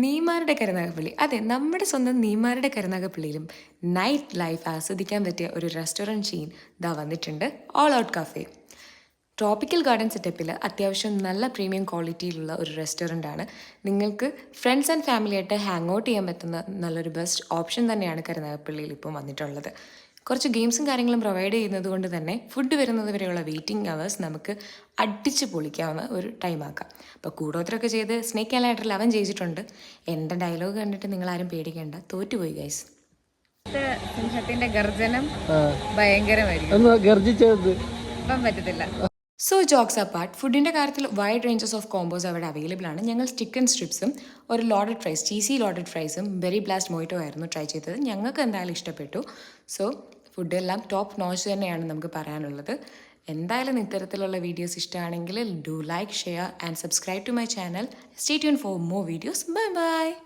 നീമാരുടെ കരുനാഗപ്പള്ളി. അതെ, നമ്മുടെ സ്വന്തം നീമാരുടെ കരുനാഗപ്പള്ളിയിലും നൈറ്റ് ലൈഫ് ആസ്വദിക്കാൻ പറ്റിയ ഒരു റെസ്റ്റോറൻറ്റ് ചെയിൻ ദാ വന്നിട്ടുണ്ട്. All out cafe. Tropical garden സെറ്റപ്പിൽ അത്യാവശ്യം നല്ല പ്രീമിയം ക്വാളിറ്റിയിലുള്ള ഒരു റെസ്റ്റോറൻ്റ് ആണ്. നിങ്ങൾക്ക് ഫ്രണ്ട്സ് ആൻഡ് ഫാമിലിയായിട്ട് ഹാങ് ഔട്ട് ചെയ്യാൻ പറ്റുന്ന നല്ലൊരു ബെസ്റ്റ് ഓപ്ഷൻ തന്നെയാണ് കരുനാഗപ്പള്ളിയിൽ ഇപ്പോൾ വന്നിട്ടുള്ളത്. കുറച്ച് ഗെയിംസും കാര്യങ്ങളും പ്രൊവൈഡ് ചെയ്യുന്നത് കൊണ്ട് തന്നെ ഫുഡ് വരുന്നത് വരെയുള്ള വെയിറ്റിംഗ് അവേഴ്സ് നമുക്ക് അടിച്ച് പൊളിക്കാവുന്ന ഒരു ടൈമാക്കാം. അപ്പോൾ കൂടോത്രമൊക്കെ ചെയ്ത് സ്നേക്ക് ആൻഡ് ലാഡറിൽ അവൻ ജയിച്ചിട്ടുണ്ട്. എൻ്റെ ഡയലോഗ് കണ്ടിട്ട് നിങ്ങളാരും പേടിക്കേണ്ട, തോറ്റുപോയി ഗൈസ്. സിംഹത്തിന്റെ ഗർജനം ഭയങ്കരമായിരിക്കും. ഇപ്പം പറ്റത്തില്ല. സോ ജോക്സ് അപ്പാർട്ട്, ഫുഡിൻ്റെ കാര്യത്തിൽ വൈഡ് റേഞ്ചസ് ഓഫ് കോമ്പോസ് അവിടെ അവൈലബിൾ ആണ്. ഞങ്ങൾ ചിക്കൻ സ്ട്രിപ്സും ഒരു ലോഡഡ് ഫ്രൈസ്, ചീസി ലോഡഡ് ഫ്രൈസും ബെറി ബ്ലാസ്റ്റ് മൊയ്റ്റോ ആയിരുന്നു ട്രൈ ചെയ്തത്. ഞങ്ങൾക്ക് എന്തായാലും ഇഷ്ടപ്പെട്ടു. സോ ഫുഡെല്ലാം ടോപ്പ് നോച്ച് തന്നെയാണ് നമുക്ക് പറയാനുള്ളത്. എന്തായാലും ഇത്തരത്തിലുള്ള വീഡിയോസ് ഇഷ്ടമാണെങ്കിൽ do like, share and subscribe to my channel. Stay tune for more videos. Bye by.